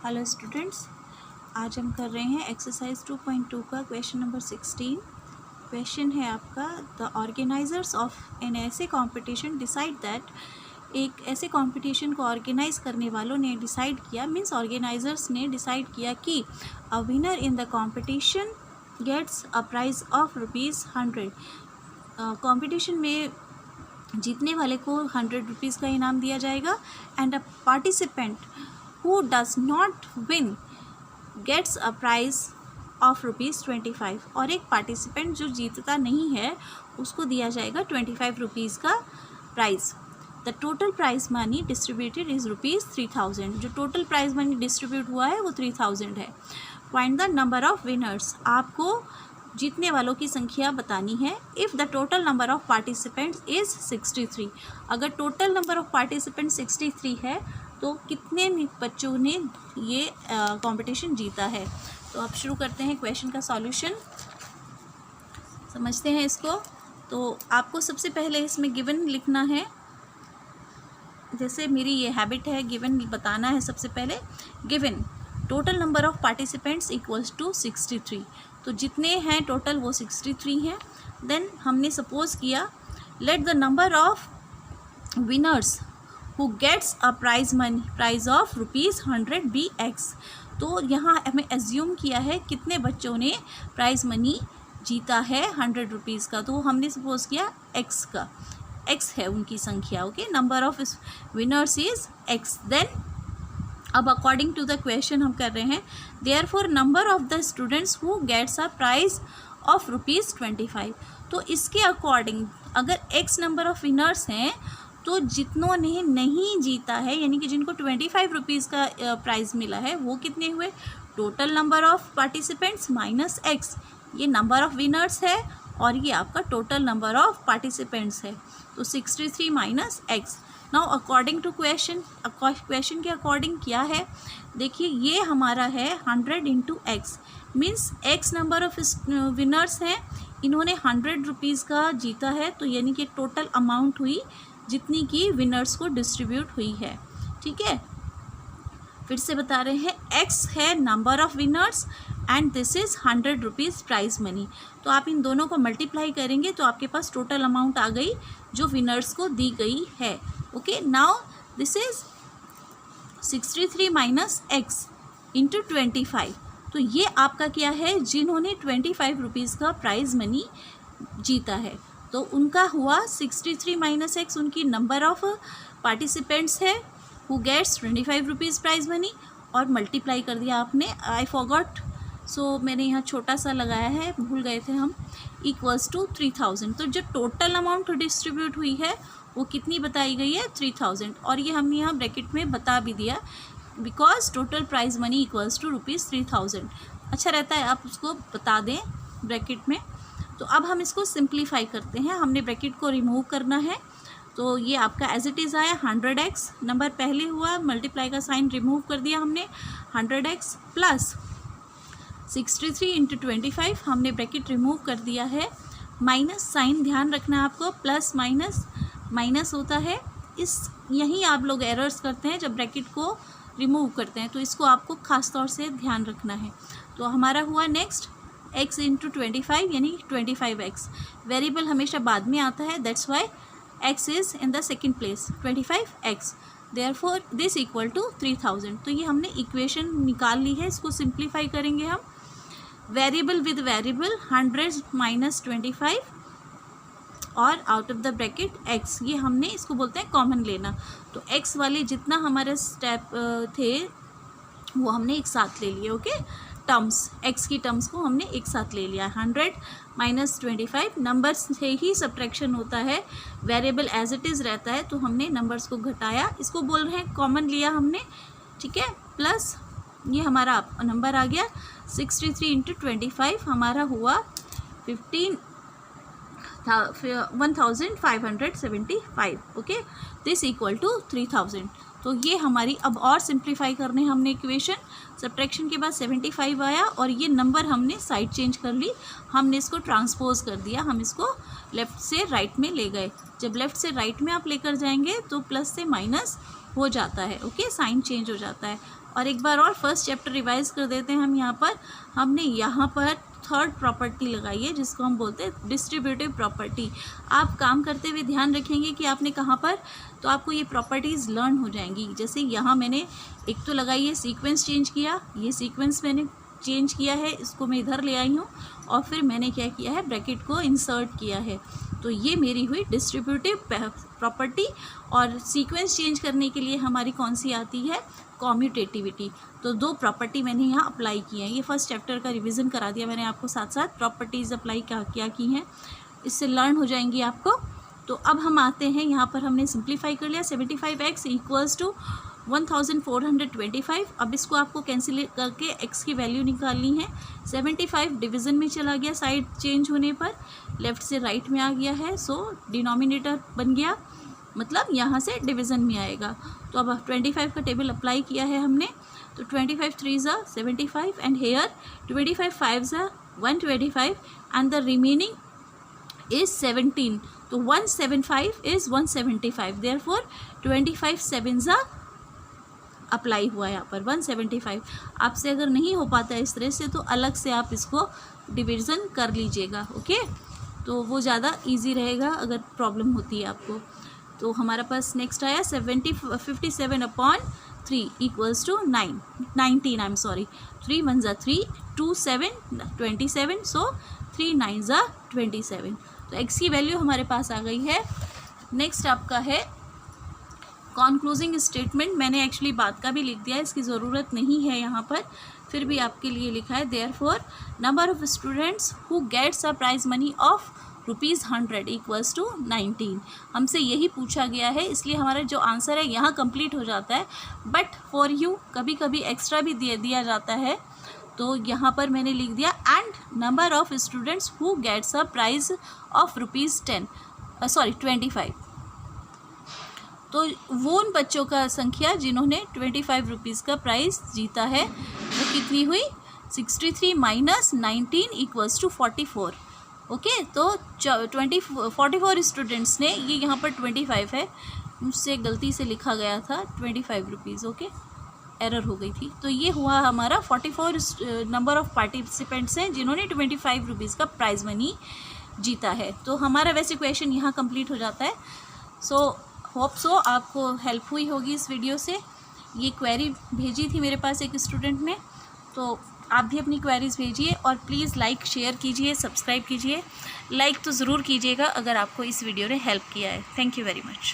Hello students, आज हम कर रहे हैं एक्सरसाइज 2.2 का क्वेश्चन नंबर 16। क्वेश्चन है आपका, द ऑर्गेनाइजर्स ऑफ एन ऐसे कॉम्पिटिशन डिसाइड दैट, एक ऐसे कॉम्पिटिशन को ऑर्गेनाइज करने वालों ने डिसाइड किया, मीन्स ऑर्गेनाइजर्स ने डिसाइड किया कि a winner in the competition gets a prize of ₹100। Competition में जीतने वाले को ₹100 का इनाम दिया जाएगा and a participant who does not win gets a prize of ₹25। और एक पार्टिसिपेंट जो जीतता नहीं है उसको दिया जाएगा ₹25 का prize. The total prize money distributed is ₹3000। जो टोटल प्राइज मनी डिस्ट्रीब्यूट हुआ है वो 3000 है। Find the number of winners, आपको जीतने वालों की संख्या बतानी है। If the total number of participants is 63, अगर टोटल नंबर ऑफ पार्टिसिपेंट 63 है तो कितने बच्चों ने ये कंपटीशन जीता है। तो अब शुरू करते हैं क्वेश्चन का सॉल्यूशन, समझते हैं इसको। तो आपको सबसे पहले इसमें गिवन लिखना है, जैसे मेरी ये हैबिट है, गिवन बताना है। सबसे पहले given total number of participants equals to 63, तो जितने हैं टोटल वो 63 हैं। देन हमने सपोज किया let the number of winners who gets a prize of ₹100 be X। तो यहाँ हमें एज्यूम किया है कितने बच्चों ने प्राइज मनी जीता है ₹100 का, तो हमने सपोज किया X का, X है उनकी संख्या। Okay, number of winners is X। Then अब अकॉर्डिंग टू द क्वेश्चन हम कर रहे हैं, therefore number of the students who gets a prize of ₹25। तो इसके अकॉर्डिंग अगर X नंबर ऑफ विनर्स हैं तो जितनों ने नहीं जीता है, यानी कि जिनको ₹25 का प्राइज़ मिला है, वो कितने हुए? Total number of participants minus X, ये नंबर ऑफ विनर्स है और ये आपका टोटल नंबर ऑफ पार्टिसिपेंट्स है, तो 63 minus X। Now according to question, question के अकॉर्डिंग क्या है, देखिए ये हमारा है 100 into X, means X number of winners हैं, इन्होंने ₹100 का जीता है, तो यानी कि टोटल अमाउंट हुई जितनी की विनर्स को डिस्ट्रीब्यूट हुई है। ठीक है, फिर से बता रहे हैं, X है number of winners and this is ₹100 prize money. तो आप इन दोनों को मल्टीप्लाई करेंगे तो आपके पास टोटल अमाउंट आ गई जो विनर्स को दी गई है। Okay, now this is 63 minus X into 25। तो ये आपका क्या है, जिन्होंने ₹25 का प्राइज मनी जीता है, तो उनका हुआ 63 माइनस X, उनकी नंबर ऑफ पार्टिसिपेंट्स है हु गेट्स ₹25 प्राइज मनी, और मल्टीप्लाई कर दिया आपने, आई फॉरगॉट सो मैंने यहाँ छोटा सा लगाया है, भूल गए थे हम, इक्वल्स टू 3000। तो जो टोटल अमाउंट डिस्ट्रीब्यूट हुई है वो कितनी बताई गई है? 3000, और ये हमने यहाँ ब्रैकेट में बता भी दिया because total prize money equals to ₹3000। अच्छा रहता है आप उसको बता दें ब्रैकेट में। तो अब हम इसको सिंप्लीफाई करते हैं, हमने ब्रैकेट को रिमूव करना है, तो ये आपका एज इट इज़ आया 100x, नंबर पहले हुआ, मल्टीप्लाई का साइन रिमूव कर दिया हमने, 100x प्लस 63 इंटू 25, हमने ब्रैकेट रिमूव कर दिया है, माइनस साइन ध्यान रखना है आपको, प्लस माइनस माइनस होता है, इस यहीं आप लोग एरर्स करते हैं जब ब्रैकेट को रिमूव करते हैं, तो इसको आपको ख़ास तौर से ध्यान रखना है। तो हमारा हुआ नेक्स्ट X इंटू 25 यानी 25X, वेरिएबल हमेशा बाद में आता है, that's why X is in the second place, 25X, therefore this equal to 3000। तो ये हमने इक्वेशन निकाल ली है, इसको सिंप्लीफाई करेंगे हम, वेरिएबल विद वेरिएबल 100 माइनस 25 और out of the bracket X, ये हमने इसको बोलते हैं कॉमन लेना। तो X वाले जितना हमारे स्टेप थे वो हमने एक साथ ले लिए। ओके, टर्म्स X की टर्म्स को हमने एक साथ ले लिया। 100 माइनस 25, नंबर्स से ही सब्ट्रैक्शन होता है, वेरिएबल एज इट इज़ रहता है, तो हमने नंबर्स को घटाया, इसको बोल रहे हैं कॉमन लिया हमने। ठीक है, प्लस ये हमारा नंबर आ गया 63 इंटू 25, हमारा हुआ 1575। Okay, this equal to 3000। तो ये हमारी, अब और सिंप्लीफाई करने हमने इक्वेशन, सब्ट्रैक्शन के बाद 75 आया और ये नंबर हमने साइड चेंज कर ली, हमने इसको ट्रांसपोज कर दिया, हम इसको लेफ़्ट से राइट में ले गए। जब लेफ़्ट से राइट में आप लेकर जाएंगे तो प्लस से माइनस हो जाता है। ओके, साइन चेंज हो जाता है। और एक बार और फर्स्ट चैप्टर रिवाइज कर देते हैं हम। यहाँ पर हमने यहाँ पर थर्ड प्रॉपर्टी लगाई है जिसको हम बोलते हैं डिस्ट्रीब्यूटिव प्रॉपर्टी। आप काम करते हुए ध्यान रखेंगे कि आपने कहाँ पर, तो आपको ये प्रॉपर्टीज़ लर्न हो जाएंगी। जैसे यहाँ मैंने एक तो लगाई है सीक्वेंस चेंज किया, ये सीक्वेंस मैंने चेंज किया है, इसको मैं इधर ले आई हूँ और फिर मैंने क्या किया है, ब्रैकेट को इंसर्ट किया है। तो ये मेरी हुई डिस्ट्रीब्यूटिव प्रॉपर्टी। और सीक्वेंस चेंज करने के लिए हमारी कौन सी आती है, कॉम्यूटेटिविटी। तो दो प्रॉपर्टी मैंने यहाँ अप्लाई की हैं। ये फर्स्ट चैप्टर का रिवीजन करा दिया मैंने आपको, साथ साथ प्रॉपर्टीज़ अप्लाई क्या की हैं, इससे लर्न हो जाएंगी आपको। तो अब हम आते हैं, यहाँ पर हमने सिंप्लीफाई कर लिया। 75x equals to 1425। अब इसको आपको कैंसिल करके x की वैल्यू निकालनी है। 75 डिवीज़न में चला गया, साइड चेंज होने पर लेफ़्ट से राइट में आ गया है, सो डिनोमिनेटर बन गया, मतलब यहाँ से डिवीज़न में आएगा। तो अब 25 का टेबल अप्लाई किया है हमने। तो 25 3s are 75 and here 25 5s are 125 and the remaining is 17। तो 175 is 175, therefore 25 7s are apply हुआ है यहाँ पर 175। आपसे अगर नहीं हो पाता है इस तरह से तो अलग से आप इसको डिवीज़न कर लीजिएगा, ओके। तो वो ज़्यादा इजी रहेगा अगर प्रॉब्लम होती है आपको। तो हमारा पास नेक्स्ट आया 57/3 equals to 19 I am sorry, 3 1s are 3, 2 7 27, so 3 9s are 27। तो x की वैल्यू हमारे पास आ गई है। नेक्स्ट आपका है कॉन्क्लूजिंग स्टेटमेंट। मैंने एक्चुअली बात का भी लिख दिया है, इसकी ज़रूरत नहीं है यहाँ पर, फिर भी आपके लिए लिखा है। Therefore number of students who gets a prize money of ₹100 equals to 19। हमसे यही पूछा गया है, इसलिए हमारा जो आंसर है यहाँ कंप्लीट हो जाता है। बट फॉर यू कभी कभी एक्स्ट्रा भी दिया जाता है, तो यहाँ पर मैंने लिख दिया and number of students who gets a prize of ₹25। तो वो उन बच्चों का संख्या जिन्होंने ₹25 का प्राइज़ जीता है वो कितनी हुई, 63 - 19 इक्वल्स टू 44। ओके, तो 44 स्टूडेंट्स ने, ये यहाँ पर 25 है, मुझसे गलती से लिखा गया था ₹25, ओके, एरर हो गई थी। तो ये हुआ हमारा 44 नंबर ऑफ़ पार्टिसिपेंट्स हैं जिन्होंने ₹25 का प्राइज़ मनी जीता है। तो हमारा वैसे क्वेश्चन यहाँ कंप्लीट हो जाता है। सो होप सो आपको हेल्प हुई होगी इस वीडियो से। ये क्वेरी भेजी थी मेरे पास एक स्टूडेंट ने, तो आप भी अपनी क्वेरीज़ भेजिए और प्लीज़ लाइक शेयर कीजिए, सब्सक्राइब कीजिए। लाइक तो ज़रूर कीजिएगा अगर आपको इस वीडियो ने हेल्प किया है। Thank you very much.